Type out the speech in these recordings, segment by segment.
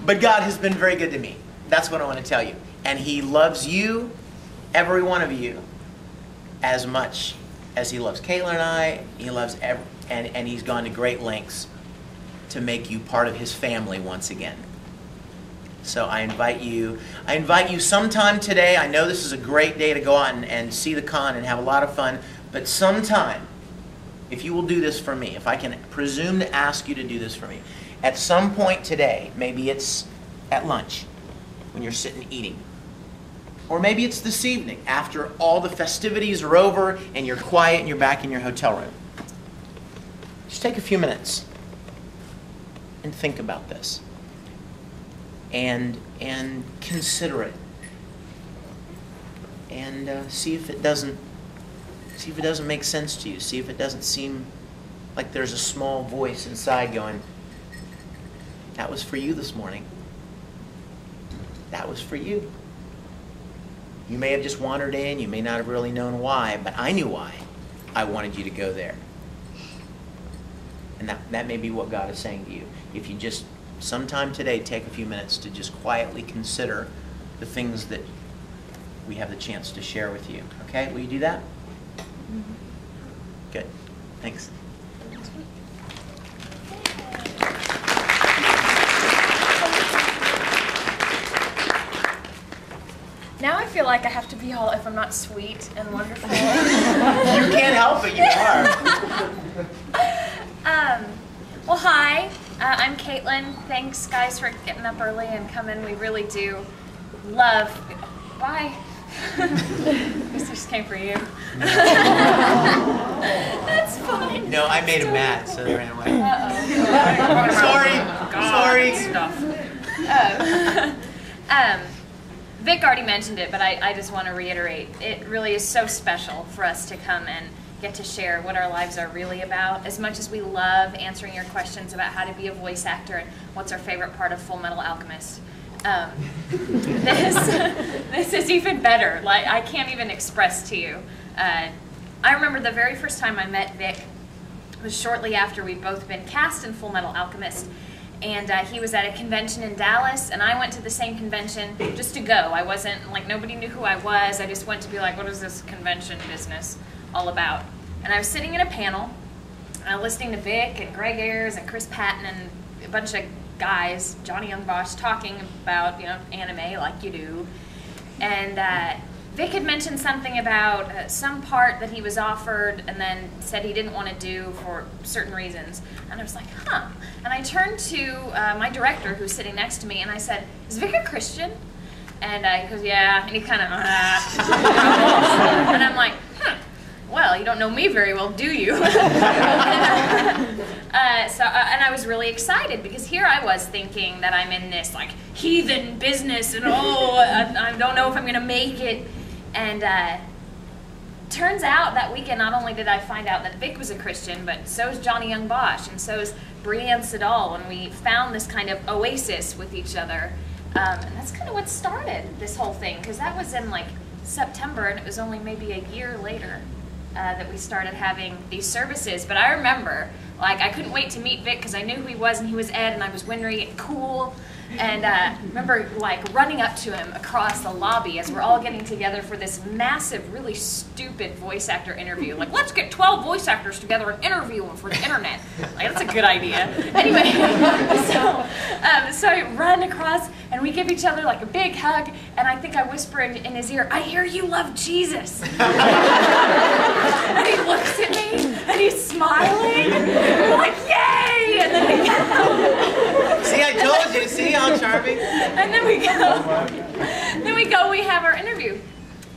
But God has been very good to me. That's what I want to tell you. And He loves you, every one of you, as much as He loves Caitlin and I. He loves and He's gone to great lengths to make you part of His family once again. So I invite you sometime today. I know this is a great day to go out and see the con and have a lot of fun. But sometime, if you will do this for me, if I can presume to ask you to do this for me, at some point today, maybe it's at lunch when you're sitting eating, or maybe it's this evening after all the festivities are over and you're quiet and you're back in your hotel room. Just take a few minutes and think about this. And consider it, and see if it doesn't make sense to you. See if it doesn't seem like there's a small voice inside going, "That was for you this morning. That was for you." You may have just wandered in. You may not have really known why, but I knew why. I wanted you to go there, and that may be what God is saying to you. If you just sometime today, take a few minutes to just quietly consider the things that we have the chance to share with you. Okay? Will you do that? Mm-hmm. Good. Thanks. Now I feel like I have to be all, if I'm not sweet and wonderful. You can't help it, you are. Well, hi. I'm Caitlin. Thanks, guys, for getting up early and coming. We really do love. Bye. This just came for you. That's fine. No, I made him mad, so they ran away. Sorry. Vic already mentioned it, but I just want to reiterate. It really is so special for us to come and get to share what our lives are really about. As much as we love answering your questions about how to be a voice actor and what's our favorite part of Full Metal Alchemist, this is even better. Like, I can't even express to you. I remember the very first time I met Vic was shortly after we'd both been cast in Full Metal Alchemist, and he was at a convention in Dallas, and I went to the same convention just to go. I wasn't, like, nobody knew who I was. I just went to be like, what is this convention business all about? And I was sitting in a panel, listening to Vic and Greg Ayers and Chris Patton and a bunch of guys, Johnny Young Bosch, talking about, anime like you do. And Vic had mentioned something about some part that he was offered and then said he didn't want to do for certain reasons. And I was like, huh. And I turned to my director, who's sitting next to me, and I said, is Vic a Christian? And he goes, yeah. And he kind of, and I'm like, well, you don't know me very well, do you? And I was really excited because here I was thinking that I'm in this like heathen business and I don't know if I'm going to make it. And turns out that weekend, not only did I find out that Vic was a Christian, but so is Johnny Young Bosch and so is Brianne Siddall, and we found this kind of oasis with each other. And that's kind of what started this whole thing, because that was in like September, and it was only maybe a year later that we started having these services. But I remember, like, I couldn't wait to meet Vic because I knew who he was, and he was Ed, and I was wondering, cool. And remember, like, running up to him across the lobby as we're all getting together for this massive, really stupid voice actor interview. Like, let's get 12 voice actors together and interview them for the internet. Like, that's a good idea. Anyway, so I run across, and we give each other, like, a big hug, and I think I whisper in his ear, I hear you love Jesus. And he looks at me, and he's smiling, and we're like, yay! And then we go. See, I told you. See how charming? And then we go, we have our interview.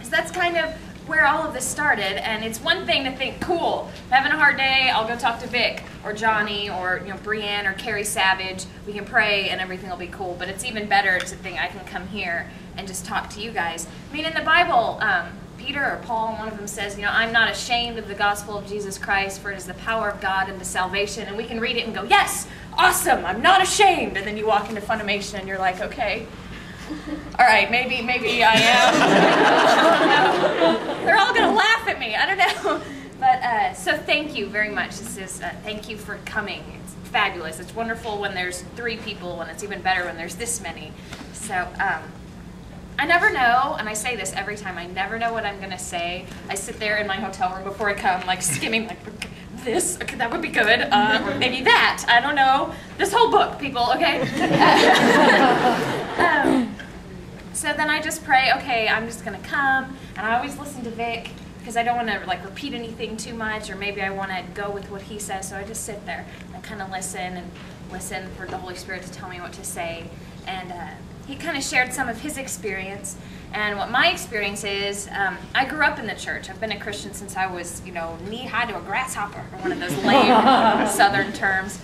So that's kind of where all of this started. And it's one thing to think, cool, I'm having a hard day, I'll go talk to Vic or Johnny or Brianne or Carrie Savage. We can pray and everything will be cool. But it's even better to think I can come here and just talk to you guys. I mean, in the Bible, Peter or Paul, one of them says, I'm not ashamed of the gospel of Jesus Christ, for it is the power of God unto salvation. And we can read it and go, yes, awesome, I'm not ashamed. And then you walk into Funimation and you're like, okay, all right, maybe I am. I don't know. They're all going to laugh at me. I don't know. But so thank you very much. This is thank you for coming. It's fabulous. It's wonderful when there's 3 people, and it's even better when there's this many. So I never know, and I say this every time, I never know what I'm going to say. I sit there in my hotel room before I come, like skimming, like, this, okay, that would be good, or maybe that, I don't know. This whole book, people, okay? So then I just pray, okay, I'm just going to come, and I always listen to Vic, because I don't want to like repeat anything too much, or maybe I want to go with what he says, so I just sit there and kind of listen for the Holy Spirit to tell me what to say. And he kind of shared some of his experience, and what my experience is, I grew up in the church. I've been a Christian since I was, knee-high to a grasshopper, or one of those lame Southern terms.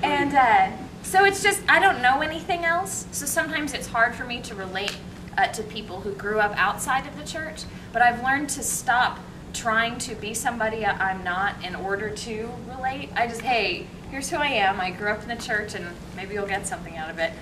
And so it's just, I don't know anything else, so sometimes it's hard for me to relate to people who grew up outside of the church, but I've learned to stop trying to be somebody I'm not in order to relate. I just, hey, here's who I am. I grew up in the church, and maybe you'll get something out of it.